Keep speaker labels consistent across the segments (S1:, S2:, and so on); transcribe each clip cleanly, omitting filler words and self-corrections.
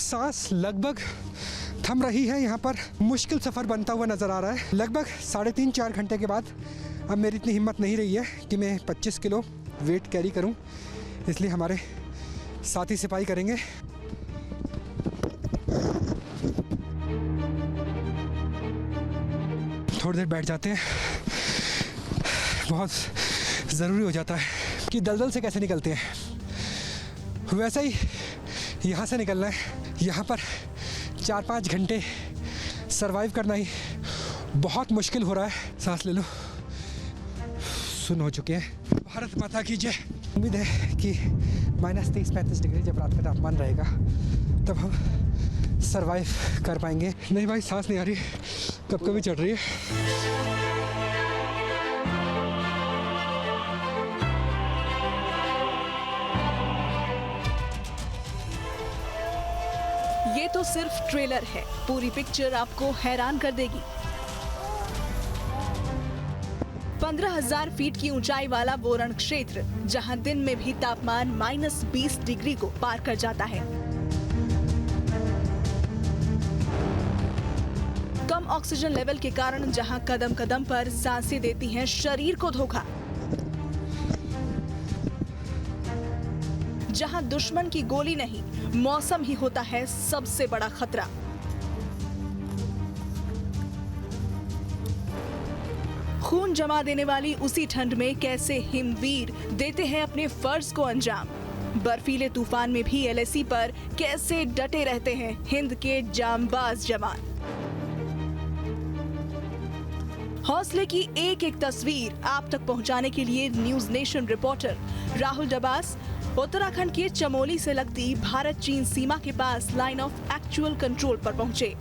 S1: सांस लगभग थम रही है। यहाँ पर मुश्किल सफ़र बनता हुआ नज़र आ रहा है। लगभग 3.5-4 घंटे के बाद अब मेरी इतनी हिम्मत नहीं रही है कि मैं 25 किलो वेट कैरी करूं, इसलिए हमारे साथी सिपाही करेंगे। थोड़ी देर बैठ जाते हैं, बहुत ज़रूरी हो जाता है कि दलदल से कैसे निकलते हैं। वैसे ही यहाँ से निकलना है। यहाँ पर 4-5 घंटे सरवाइव करना ही बहुत मुश्किल हो रहा है। सांस ले लो। सुन हो चुके हैं। भारत माता की जय। उम्मीद है कि -23-35 डिग्री जब रात का तापमान रहेगा तब हम सरवाइव कर पाएंगे। नहीं भाई, सांस नहीं आ रही, कब कभी चढ़ रही है।
S2: ये तो सिर्फ ट्रेलर है, पूरी पिक्चर आपको हैरान कर देगी। 15,000 फीट की ऊंचाई वाला वो रण क्षेत्र, जहां दिन में भी तापमान -20 डिग्री को पार कर जाता है। कम ऑक्सीजन लेवल के कारण जहां कदम कदम पर सांसें देती हैं शरीर को धोखा, जहां दुश्मन की गोली नहीं, मौसम ही होता है सबसे बड़ा खतरा। खून जमा देने वाली उसी ठंड में कैसे हिमवीर देते हैं अपने फर्ज को अंजाम। बर्फीले तूफान में भी LAC पर कैसे डटे रहते हैं हिंद के जांबाज जवान। हौसले की एक एक तस्वीर आप तक पहुंचाने के लिए news nation reporter Rahul Dabas Uttarakhand के चमोली से लगती भारत चीन सीमा के पास लाइन ऑफ एक्चुअल कंट्रोल पर पहुंचे।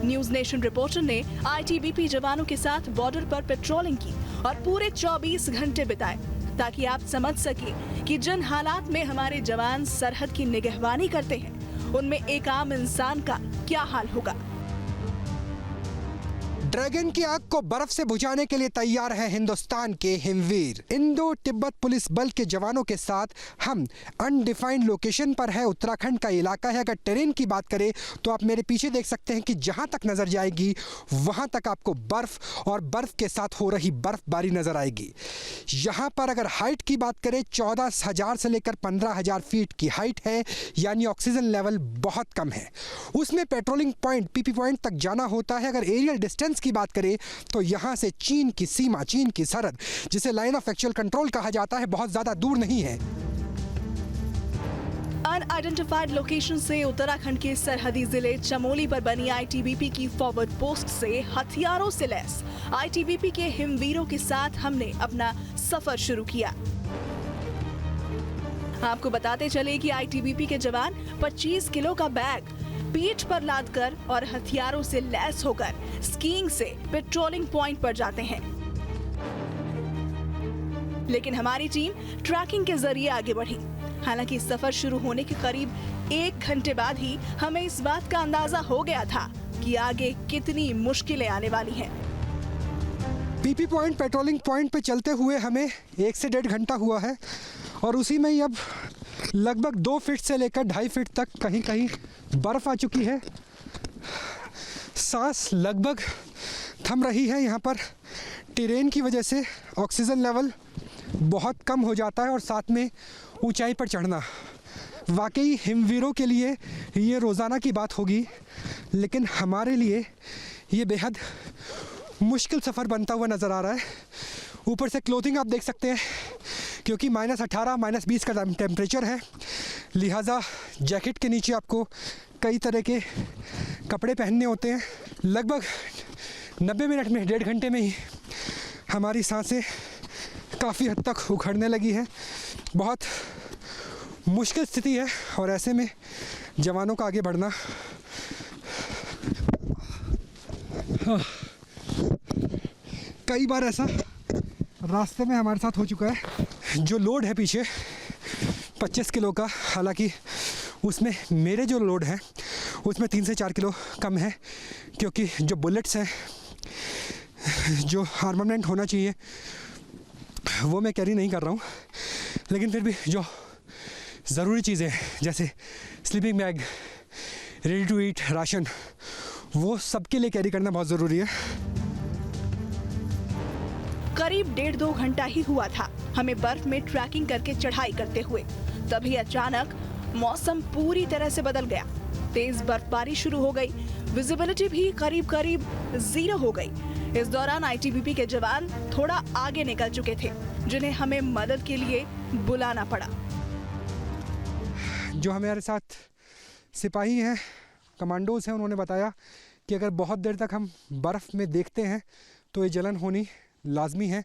S2: न्यूज नेशन रिपोर्टर ने ITBP जवानों के साथ बॉर्डर पर पेट्रोलिंग की और पूरे 24 घंटे बिताए ताकि आप समझ सके कि जिन हालात में हमारे जवान सरहद की निगहबानी करते हैं उनमें एक आम इंसान का क्या हाल होगा।
S1: ड्रैगन की आग को बर्फ से बुझाने के लिए तैयार है हिंदुस्तान के हिमवीर। इंडो तिब्बत पुलिस बल के जवानों के साथ हम अनडिफाइंड लोकेशन पर है। उत्तराखंड का इलाका है। अगर टेरेन की बात करें तो आप मेरे पीछे देख सकते हैं कि जहां तक नजर जाएगी वहां तक आपको बर्फ और बर्फ के साथ हो रही बर्फबारी नजर आएगी। यहां पर अगर हाइट की बात करें 14,000 से लेकर 15,000 फीट की हाइट है, यानी ऑक्सीजन लेवल बहुत कम है। उसमें पेट्रोलिंग पॉइंट PP पॉइंट तक जाना होता है। अगर एरियल डिस्टेंस की बात करें तो यहां से चीन की सीमा, चीन की सरहद, जिसे लाइन ऑफ एक्चुअल कंट्रोल कहा जाता है, बहुत ज्यादा दूर नहीं है।
S2: अनआइडेंटिफाइड लोकेशन से उत्तराखंड के सरहदी जिले चमोली पर बनी ITBP की फॉरवर्ड पोस्ट से हथियारों से लैस ITBP के हिमवीरों के साथ हमने अपना सफर शुरू किया। आपको बताते चले कि ITBP के जवान 25 किलो का बैग पीठ पर लादकर और हथियारों से लैस होकर स्कीइंग से पेट्रोलिंग पॉइंट पर जाते हैं। लेकिन हमारी टीम ट्रैकिंग के जरिए आगे बढ़ी। हालांकि सफर शुरू होने के करीब 1 घंटे बाद ही हमें इस बात का अंदाजा हो गया था कि आगे कितनी मुश्किलें आने वाली हैं।
S1: PP पॉइंट, पेट्रोलिंग पॉइंट पे चलते हुए हमें 1 से 1.5 घंटा हुआ है और उसी में ही अब लगभग 2 फीट से लेकर 2.5 फीट तक कहीं कहीं बर्फ आ चुकी है। सांस लगभग थम रही है। यहाँ पर टेरेन की वजह से ऑक्सीजन लेवल बहुत कम हो जाता है और साथ में ऊंचाई पर चढ़ना वाकई हिमवीरों के लिए ये रोज़ाना की बात होगी, लेकिन हमारे लिए ये बेहद मुश्किल सफ़र बनता हुआ नज़र आ रहा है। ऊपर से क्लोथिंग आप देख सकते हैं क्योंकि -18, -20 का टेम्परेचर है, लिहाजा जैकेट के नीचे आपको कई तरह के कपड़े पहनने होते हैं। लगभग 90 मिनट में, 1.5 घंटे में ही हमारी सांसें काफ़ी हद तक उखड़ने लगी है। बहुत मुश्किल स्थिति है और ऐसे में जवानों का आगे बढ़ना कई बार ऐसा रास्ते में हमारे साथ हो चुका है। जो लोड है पीछे 25 किलो का, हालांकि उसमें मेरे जो लोड है उसमें 3 से 4 किलो कम है, क्योंकि जो बुलेट्स हैं, जो आर्मामेंट होना चाहिए वो मैं कैरी नहीं कर रहा हूँ। लेकिन फिर भी जो ज़रूरी चीज़ें जैसे sleeping bag, ready to eat ration, वो सबके लिए कैरी करना बहुत ज़रूरी है।
S2: करीब 1.5-2 घंटा ही हुआ था हमें बर्फ में ट्रैकिंग करके चढ़ाई करते हुए, तभी अचानक मौसम पूरी तरह से बदल गया। तेज बर्फबारी शुरू हो गई, विजिबिलिटी भी करीब करीब 0 हो गई। इस दौरान आईटीबीपी के जवान थोड़ा आगे निकल चुके थे, जिन्हें हमें मदद के लिए बुलाना पड़ा।
S1: जो हमारे साथ सिपाही हैं, कमांडोज हैं, उन्होंने बताया कि अगर बहुत देर तक हम बर्फ़ में देखते हैं तो ये जलन होनी लाजमी है,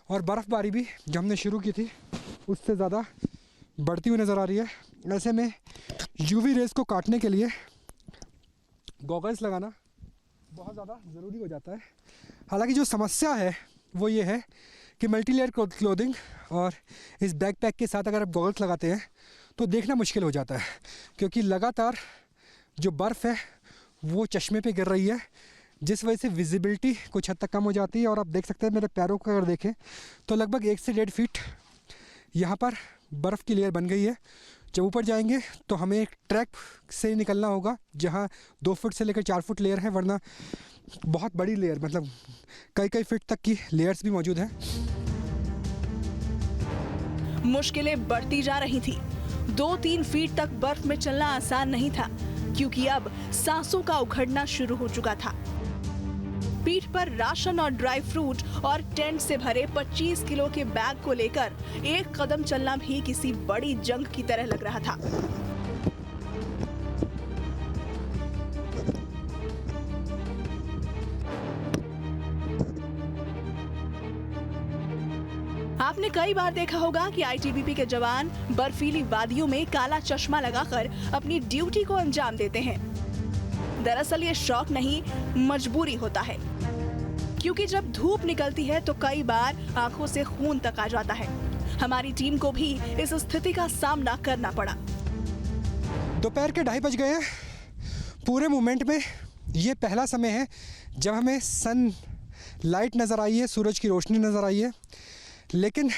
S1: और बर्फ़बारी भी जो हमने शुरू की थी उससे ज़्यादा बढ़ती हुई नज़र आ रही है। ऐसे में यूवी रेज़ को काटने के लिए गॉगल्स लगाना बहुत ज़्यादा ज़रूरी हो जाता है। हालांकि जो समस्या है वो ये है कि मल्टी लेयर क्लोथिंग और इस बैकपैक के साथ अगर आप गॉगल्स लगाते हैं तो देखना मुश्किल हो जाता है, क्योंकि लगातार जो बर्फ़ है वो चश्मे पे गिर रही है, जिस वजह से विजिबिलिटी कुछ हद तक कम हो जाती है। और आप देख सकते हैं मेरे पैरों को अगर देखें तो लगभग 1 से 1.5 फीट यहाँ पर बर्फ़ की लेयर बन गई है। जब ऊपर जाएंगे तो हमें एक ट्रैक से निकलना होगा जहाँ 2 फुट से लेकर 4 फुट लेयर है, वरना बहुत बड़ी लेयर, मतलब कई फीट तक की लेयर्स भी मौजूद हैं।
S2: मुश्किलें बढ़ती जा रही थी। 2-3 फीट तक बर्फ में चलना आसान नहीं था, क्योंकि अब सांसों का उखड़ना शुरू हो चुका था। पीठ पर राशन और ड्राई फ्रूट और टेंट से भरे 25 किलो के बैग को लेकर एक कदम चलना भी किसी बड़ी जंग की तरह लग रहा था। आपने कई बार देखा होगा कि आईटीबीपी के जवान बर्फीली वादियों में काला चश्मा लगाकर अपनी ड्यूटी को अंजाम देते हैं। दरअसल ये शौक नहीं, मजबूरी होता है, क्योंकि जब धूप निकलती है तो कई बार आंखों से खून तक आ जाता है। हमारी टीम को भी इस स्थिति का सामना करना पड़ा।
S1: दोपहर के 2:30 बज गए हैं। पूरे मूवमेंट में ये पहला समय है जब हमें सन लाइट नज़र आई है, सूरज की रोशनी नज़र आई है, लेकिन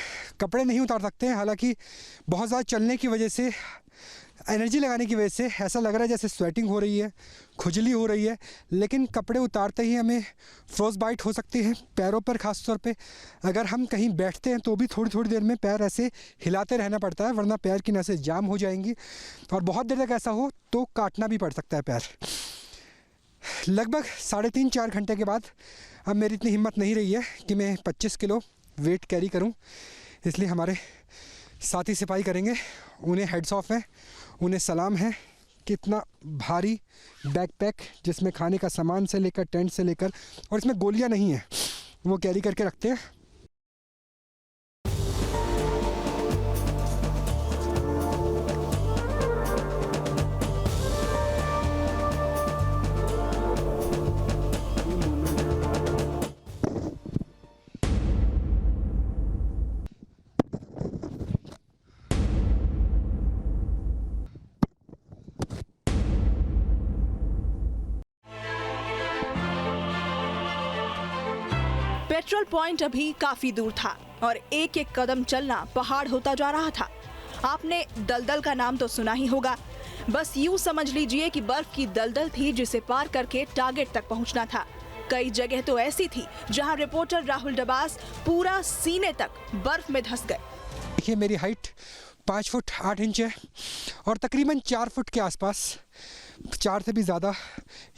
S1: कपड़े नहीं उतार सकते हैं। हालांकि बहुत ज़्यादा चलने की वजह से, एनर्जी लगाने की वजह से ऐसा लग रहा है जैसे स्वेटिंग हो रही है, खुजली हो रही है, लेकिन कपड़े उतारते ही हमें फ्रोज बाइट हो सकती है पैरों पर। ख़ास तौर पे अगर हम कहीं बैठते हैं तो भी थोड़ी देर में पैर ऐसे हिलाते रहना पड़ता है, वरना पैर की नसें जाम हो जाएंगी, और बहुत देर तक ऐसा हो तो काटना भी पड़ सकता है पैर। लगभग 3.5-4 घंटे के बाद अब मेरी इतनी हिम्मत नहीं रही है कि मैं 25 किलो वेट कैरी करूं, इसलिए हमारे साथी सिपाही करेंगे। उन्हें हेड्स ऑफ है, उन्हें सलाम है कि इतना भारी बैकपैक जिसमें खाने का सामान से लेकर टेंट से लेकर, और इसमें गोलियां नहीं हैं, वो कैरी करके रखते हैं।
S2: पेट्रोल पॉइंट अभी काफी दूर था और एक एक कदम चलना पहाड़ होता जा रहा था। आपने दलदल का नाम तो सुना ही होगा। बस यूं समझ लीजिए कि बर्फ की दलदल थी जिसे पार करके टारगेट तक पहुंचना था। कई जगह तो ऐसी थी जहां रिपोर्टर राहुल डबास पूरा सीने तक बर्फ में धंस गए।
S1: देखिए मेरी हाइट 5 फुट 8 इंच है और तकरीबन 4 फुट के आसपास, 4 से भी ज़्यादा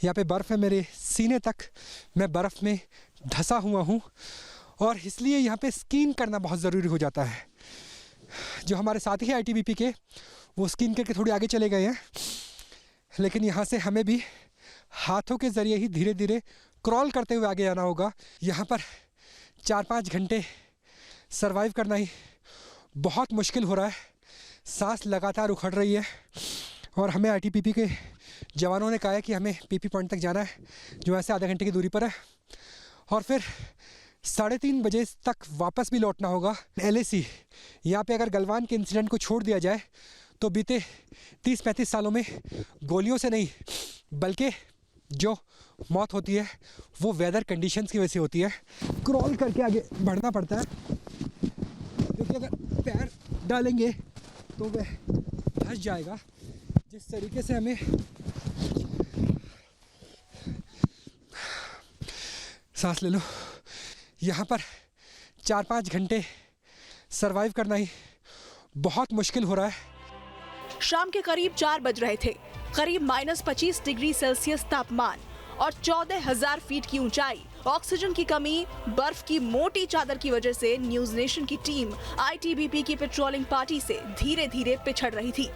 S1: यहाँ पे बर्फ़ है मेरे सीने तक। मैं बर्फ़ में धंसा हुआ हूँ और इसलिए यहाँ पे स्कीइंग करना बहुत ज़रूरी हो जाता है। जो हमारे साथी हैं आईटीबीपी के, वो स्कीइंग करके थोड़ी आगे चले गए हैं, लेकिन यहाँ से हमें भी हाथों के ज़रिए ही धीरे धीरे क्रॉल करते हुए आगे आना होगा। यहाँ पर 4-5 घंटे सरवाइव करना ही बहुत मुश्किल हो रहा है। सांस लगातार उखड़ रही है और हमें आईटीबीपी के जवानों ने कहा है कि हमें पीपी पॉइंट तक जाना है, जो यहाँ से आधे घंटे की दूरी पर है, और फिर 3:30 बजे तक वापस भी लौटना होगा। LAC यहाँ पे अगर गलवान के इंसिडेंट को छोड़ दिया जाए तो बीते 30-35 सालों में गोलियों से नहीं, बल्कि जो मौत होती है वो वेदर कंडीशंस की वजह से होती है। क्रॉल करके आगे बढ़ना पड़ता है, क्योंकि अगर पैर डालेंगे तो वह धंस जाएगा। जिस तरीके से हमें सांस ले लो, यहाँ पर 4-5 घंटे सरवाइव करना ही बहुत मुश्किल हो रहा है।
S2: शाम के करीब 4 बज रहे थे। करीब -25 डिग्री सेल्सियस तापमान और 14,000 फीट की ऊंचाई, ऑक्सीजन की कमी, बर्फ की मोटी चादर की वजह से न्यूज नेशन की टीम आईटीबीपी की पेट्रोलिंग पार्टी से धीरे धीरे पिछड़ रही थी,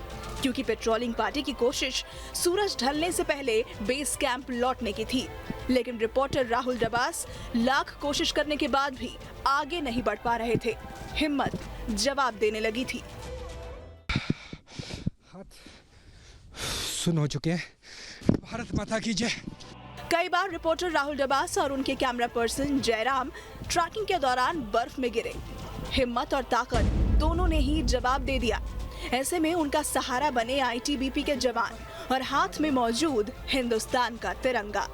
S2: क्योंकि पेट्रोलिंग पार्टी की कोशिश सूरज ढलने से पहले बेस कैंप लौटने की थी। लेकिन रिपोर्टर राहुल डबास लाख कोशिश करने के बाद भी आगे नहीं बढ़ पा रहे थे। हिम्मत जवाब देने लगी थी।
S1: हाथ सुन हो चुके हैं। भारत माता की जय।
S2: कई बार रिपोर्टर राहुल डबास और उनके कैमरा पर्सन जयराम ट्रैकिंग के दौरान बर्फ में गिरे। हिम्मत और ताकत दोनों ने ही जवाब दे दिया। ऐसे में उनका सहारा बने आईटीबीपी के जवान और हाथ में मौजूद हिंदुस्तान का तिरंगा।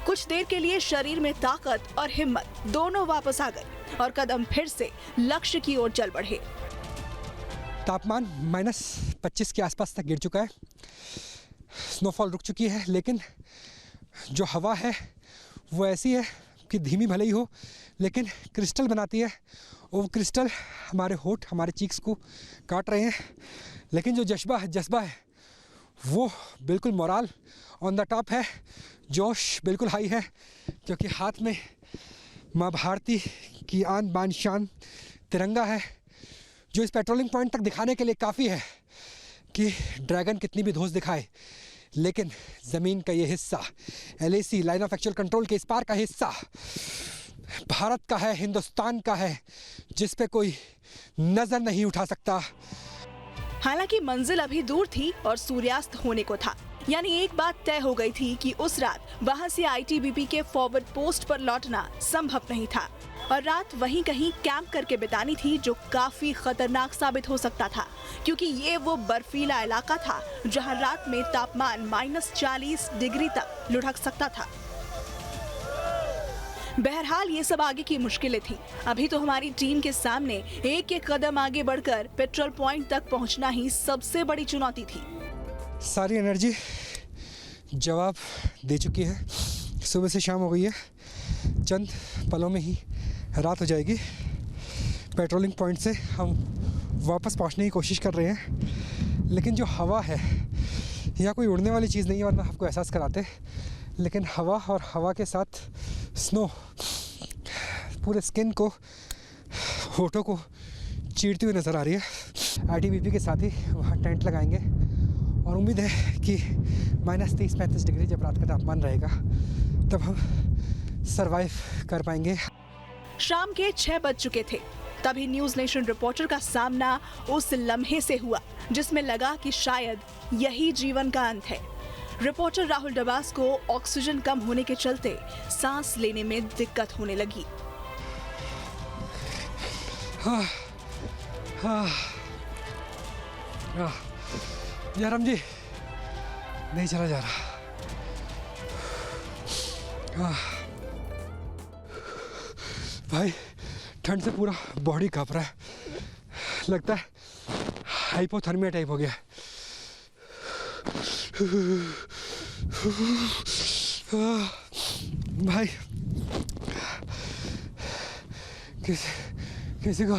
S2: कुछ देर के लिए शरीर में ताकत और हिम्मत दोनों वापस आ गई और कदम फिर से लक्ष्य की ओर चल बढ़े।
S1: तापमान -25 के आसपास तक गिर चुका है। स्नोफॉल रुक चुकी है, लेकिन जो हवा है वो ऐसी है कि धीमी भले ही हो, लेकिन क्रिस्टल बनाती है। वो क्रिस्टल हमारे होठ, हमारे चीक्स को काट रहे हैं। लेकिन जो जज्बा है वो बिल्कुल मोराल ऑन द टॉप है। जोश बिल्कुल हाई है, क्योंकि हाथ में माँ भारती की आन बान शान तिरंगा है, जो इस पेट्रोलिंग पॉइंट तक दिखाने के लिए काफ़ी है कि ड्रैगन कितनी भी धौंस दिखाए, लेकिन ज़मीन का ये हिस्सा, LAC line of actual control के इस पार का हिस्सा भारत का है, हिंदुस्तान का है, जिस पे कोई नज़र नहीं उठा सकता।
S2: हालांकि मंजिल अभी दूर थी और सूर्यास्त होने को था, यानी एक बात तय हो गई थी कि उस रात वहां से आईटीबीपी के फॉरवर्ड पोस्ट पर लौटना संभव नहीं था और रात वहीं कहीं कैंप करके बितानी थी, जो काफी खतरनाक साबित हो सकता था, क्योंकि ये वो बर्फीला इलाका था जहां रात में तापमान -40 डिग्री तक लुढ़क सकता था। बहरहाल ये सब आगे की मुश्किलें थी। अभी तो हमारी टीम के सामने एक एक कदम आगे बढ़कर पेट्रोल पॉइंट तक पहुंचना ही सबसे बड़ी चुनौती थी।
S1: सारी एनर्जी जवाब दे चुकी है। सुबह से शाम हो गई है, चंद पलों में ही रात हो जाएगी। पेट्रोलिंग पॉइंट से हम वापस पहुंचने की कोशिश कर रहे हैं, लेकिन जो हवा है, यहाँ कोई उड़ने वाली चीज़ नहीं है, वरना आपको एहसास कराते, लेकिन हवा और हवा के साथ स्नो पूरे स्किन को, होठों को चीरती हुई नज़र आ रही है। आईटीबीपी के साथ ही वहाँ टेंट लगाएंगे और उम्मीद है कि -30-35 डिग्री जब रात का तापमान रहेगा तब हम सरवाइव कर पाएंगे।
S2: शाम के 6 बज चुके थे। तभी न्यूज नेशन रिपोर्टर का सामना उस लम्हे से हुआ जिसमें लगा कि शायद यही जीवन का अंत है। रिपोर्टर राहुल डबास को ऑक्सीजन कम होने के चलते सांस लेने में दिक्कत होने लगी।
S1: जयराम जी, नहीं चला जा रहा। भाई ठंड से पूरा बॉडी कांप रहा है, लगता है हाइपोथर्मिया टाइप हो गया। भाई किसी को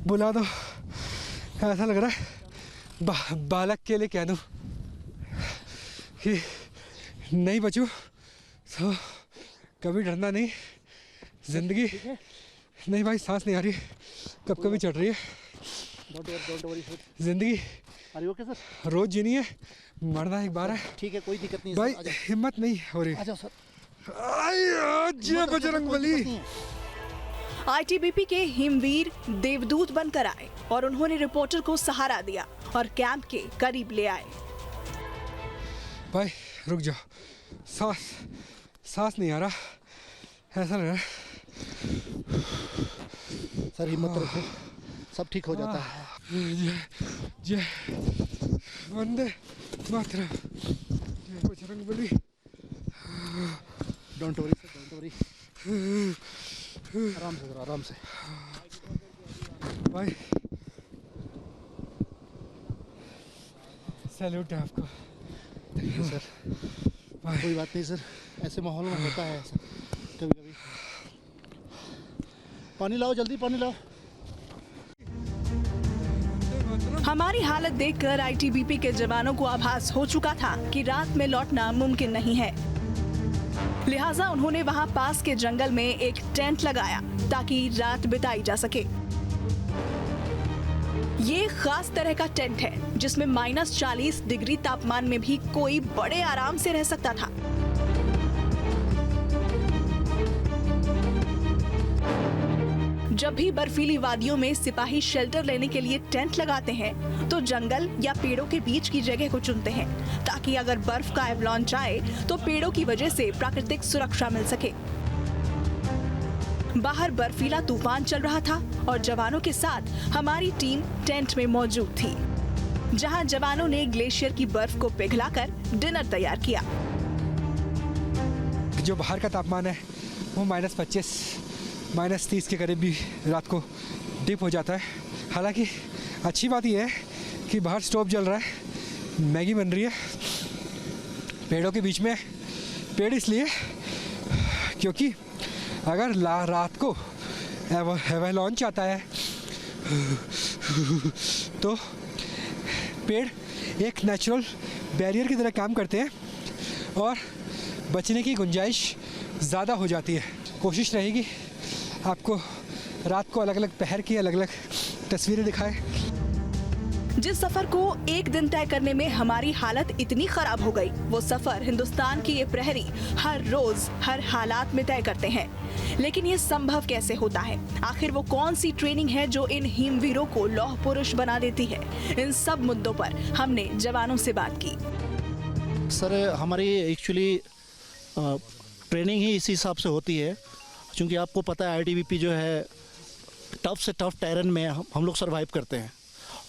S1: बुला दो, ऐसा लग रहा है बालक के लिए कह दूं कि नहीं बचूं तो कभी डरना नहीं। जिंदगी नहीं भाई, सांस नहीं आ रही, कब कभी चढ़ रही है। जिंदगी रोज जीनी है, मरना एक बार है।
S3: ठीक है, कोई दिक्कत नहीं
S1: भाई, हिम्मत नहीं हो रही।
S3: आ जाओ सर।
S1: जय बजरंगबली।
S2: आईटीबीपी के हिमवीर देवदूत बनकर आए और उन्होंने रिपोर्टर को सहारा दिया और कैंप के करीब ले आए।
S1: भाई रुक जाओ, सांस नहीं आ रहा, ऐसा लग रहा है।
S3: सर हिम्मत रखो, सब ठीक हो जाता है।
S1: जय वंदे मातरम, जय Bajrangbali.
S3: Don't worry sir, don't worry. आराम से, आराम से।
S1: भाई सैल्यूट है आपको।
S3: Thank you sir. कोई बात नहीं सर, ऐसे माहौल में होता है ऐसा कभी कभी। पानी लाओ, जल्दी पानी लाओ।
S2: हमारी हालत देखकर आईटीबीपी के जवानों को आभास हो चुका था कि रात में लौटना मुमकिन नहीं है। लिहाजा उन्होंने वहां पास के जंगल में एक टेंट लगाया ताकि रात बिताई जा सके। ये खास तरह का टेंट है जिसमें -40 डिग्री तापमान में भी कोई बड़े आराम से रह सकता था। जब भी बर्फीली वादियों में सिपाही शेल्टर लेने के लिए टेंट लगाते हैं तो जंगल या पेड़ों के बीच की जगह को चुनते हैं ताकि अगर बर्फ का एवलांच आए तो पेड़ों की वजह से प्राकृतिक सुरक्षा मिल सके। बाहर बर्फीला तूफान चल रहा था और जवानों के साथ हमारी टीम टेंट में मौजूद थी, जहां जवानों ने ग्लेशियर की बर्फ को पिघलाकर डिनर तैयार किया।
S1: जो बाहर का तापमान है वो -25 -30 के करीब भी रात को डिप हो जाता है। हालांकि अच्छी बात यह है कि बाहर स्टोव जल रहा है, मैगी बन रही है पेड़ों के बीच में। पेड़ इसलिए क्योंकि अगर रात को एवलांच आता है तो पेड़ एक नेचुरल बैरियर की तरह काम करते हैं और बचने की गुंजाइश ज़्यादा हो जाती है। कोशिश रहेगी आपको रात को अलग अलग पहर की अलग अलग तस्वीरें दिखाए।
S2: जिस सफर को एक दिन तय करने में हमारी हालत इतनी खराब हो गई, वो सफर हिंदुस्तान के ये प्रहरी हर रोज हर हालात में तय करते हैं। लेकिन ये संभव कैसे होता है? आखिर वो कौन सी ट्रेनिंग है जो इन हिमवीरों को लौह पुरुष बना देती है? इन सब मुद्दों पर हमने जवानों से बात की।
S3: सर हमारी एक्चुअली ट्रेनिंग ही इसी हिसाब से होती है, क्योंकि आपको पता है आईटीबीपी जो है टफ से टफ टेरेन में हम लोग सरवाइव करते हैं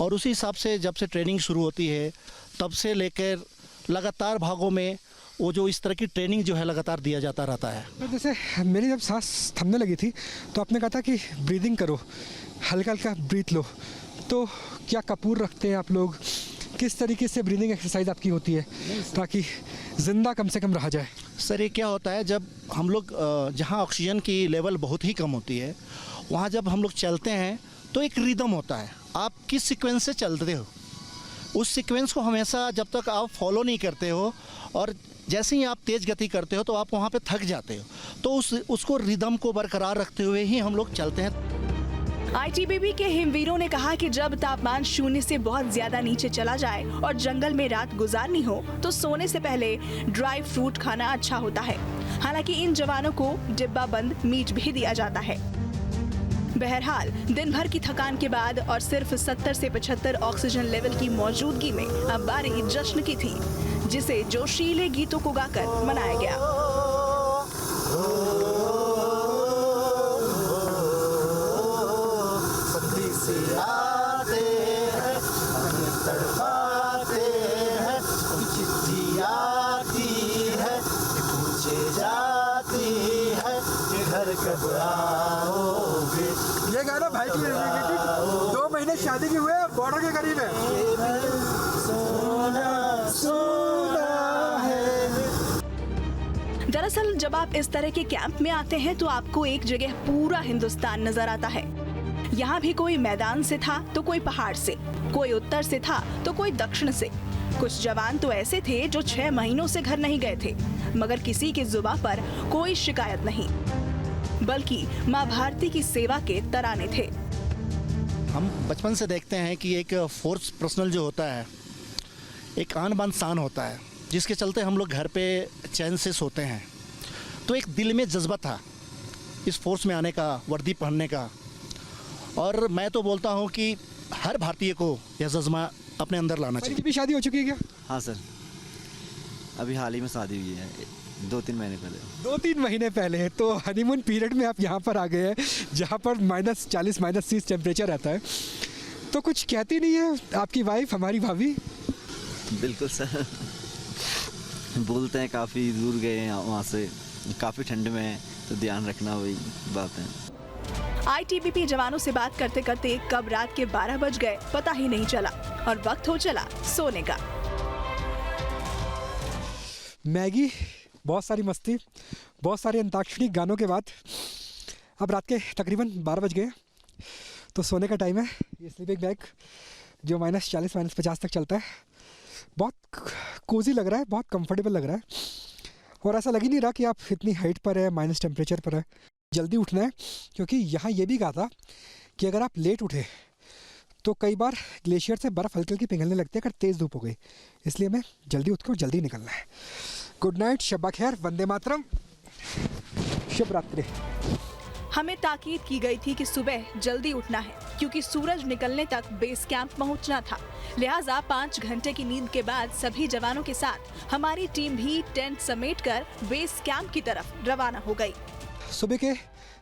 S3: और उसी हिसाब से जब से ट्रेनिंग शुरू होती है तब से लेकर लगातार भागों में वो जो इस तरह की ट्रेनिंग जो है लगातार दिया जाता रहता है।
S1: तो जैसे मेरी जब सांस थमने लगी थी तो आपने कहा था कि ब्रीदिंग करो, हल्का हल्का ब्रीथ लो। तो क्या कपूर रखते हैं आप लोग? किस तरीके से ब्रीदिंग एक्सरसाइज आपकी होती है ताकि ज़िंदा कम से कम रहा जाए?
S3: सर ये क्या होता है, जब हम लोग जहाँ ऑक्सीजन की लेवल बहुत ही कम होती है वहाँ जब हम लोग चलते हैं तो एक रिदम होता है। आप किस सीक्वेंस से चलते हो उस सीक्वेंस को हमेशा जब तक आप फॉलो नहीं करते हो और जैसे ही आप तेज़ गति करते हो तो आप वहाँ पे थक जाते हो। तो उसको रिदम को बरकरार रखते हुए ही हम लोग चलते हैं।
S2: आईटीबीपी के हिमवीरों ने कहा कि जब तापमान 0 से बहुत ज्यादा नीचे चला जाए और जंगल में रात गुजारनी हो तो सोने से पहले ड्राई फ्रूट खाना अच्छा होता है। हालांकि इन जवानों को डिब्बा बंद मीट भी दिया जाता है। बहरहाल दिन भर की थकान के बाद और सिर्फ 70 से 75 ऑक्सीजन लेवल की मौजूदगी में अब बारी जश्न की थी, जिसे जोशीले गीतों को गाकर मनाया गया।
S1: ये गाना भाई की 2 महीने शादी के हुए बॉर्डर के करीब है।
S2: दरअसल जब आप इस तरह के कैंप में आते हैं तो आपको एक जगह पूरा हिंदुस्तान नजर आता है। यहाँ भी कोई मैदान से था तो कोई पहाड़ से, कोई उत्तर से था तो कोई दक्षिण से। कुछ जवान तो ऐसे थे जो 6 महीनों से घर नहीं गए थे, मगर किसी की जुबान पर कोई शिकायत नहीं, बल्कि माँ भारती की सेवा के तराने थे।
S3: हम बचपन से देखते हैं कि एक फोर्स पर्सनल जो होता है एक आन बान शान होता है, जिसके चलते हम लोग घर पे चैन से सोते हैं। तो एक दिल में जज्बा था इस फोर्स में आने का, वर्दी पहनने का, और मैं तो बोलता हूँ कि हर भारतीय को यह जज्बा अपने अंदर लाना चाहिए।
S1: भी शादी हो चुकी है क्या?
S4: हाँ सर, अभी हाल ही में शादी हुई है 2-3 महीने पहले।
S1: 2-3 महीने पहले। तो हनीमून पीरियड में आप यहाँ पर आ गए हैं जहाँ पर -40 -30 टेम्परेचर रहता है। तो कुछ कहती नहीं है आपकी वाइफ, हमारी भाभी?
S4: बिल्कुल सर, बोलते हैं काफ़ी दूर गए हैं वहाँ से, काफ़ी ठंड में है तो ध्यान रखना, वही बात है।
S2: आईटीबीपी जवानों से बात करते करते कब रात के 12 बज गए पता ही नहीं चला और वक्त हो चला सोने का।
S1: मैगी, बहुत सारी मस्ती, बहुत सारे अंताक्षरी गानों के बाद अब रात के तकरीबन 12 बज गए, तो सोने का टाइम है। ये स्लीपिंग बैग जो -40 -50 तक चलता है, बहुत कोजी लग रहा है, बहुत कंफर्टेबल लग रहा है और ऐसा लग ही नहीं रहा कि आप इतनी हाइट पर है, माइनस टेम्परेचर पर है। जल्दी उठना है क्योंकि यहाँ ये भी कहा था कि अगर आप लेट उठे तो कई बार ग्लेशियर से बर्फ़ हल्की हल्की पिघलने लगती है अगर तेज़ धूप हो गई, इसलिए हमें जल्दी उठ कर जल्दी निकलना है। गुड नाइट, शब्बा खैर, वंदे मातरम, शुभ रात्रि।
S2: हमें ताकीद की गई थी कि सुबह जल्दी उठना है क्योंकि सूरज निकलने तक बेस कैंप पहुंचना था। लिहाजा 5 घंटे की नींद के बाद सभी जवानों के साथ हमारी टीम भी टेंट समेटकर बेस कैंप की तरफ रवाना हो गई।
S1: सुबह के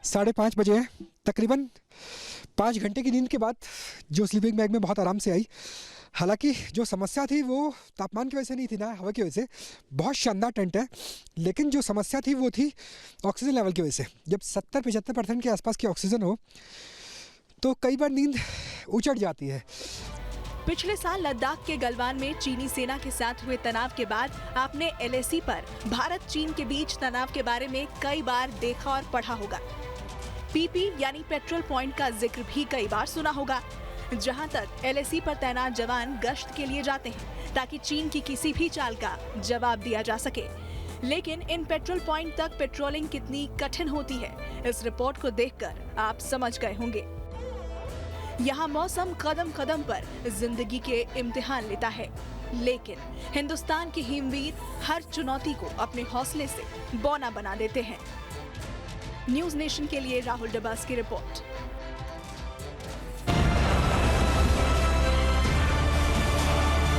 S1: 5:30 बजे हैं, तकरीबन 5 घंटे की नींद के बाद जो स्लीपिंग बैग में बहुत आराम से आई। हालांकि जो समस्या थी वो तापमान की वजह से नहीं थी ना, हवा की वजह से। बहुत शानदार टेंट है, लेकिन जो समस्या थी वो थी ऑक्सीजन लेवल की वजह से। जब 70-75% के आसपास की ऑक्सीजन हो तो कई बार नींद उचट जाती है।
S2: पिछले साल लद्दाख के गलवान में चीनी सेना के साथ हुए तनाव के बाद आपने LAC पर भारत चीन के बीच तनाव के बारे में कई बार देखा और पढ़ा होगा। PP यानी पेट्रोल पॉइंट का जिक्र भी कई बार सुना होगा, जहां तक LAC पर तैनात जवान गश्त के लिए जाते हैं ताकि चीन की किसी भी चाल का जवाब दिया जा सके। लेकिन इन पेट्रोल पॉइंट तक पेट्रोलिंग कितनी कठिन होती है, इस रिपोर्ट को देखकर आप समझ गए होंगे। यहाँ मौसम कदम कदम पर जिंदगी के इम्तिहान लेता है, लेकिन हिंदुस्तान के हिमवीर हर चुनौती को अपने हौसले से बौना बना देते हैं। न्यूज़ नेशन के लिए राहुल डबास की रिपोर्ट।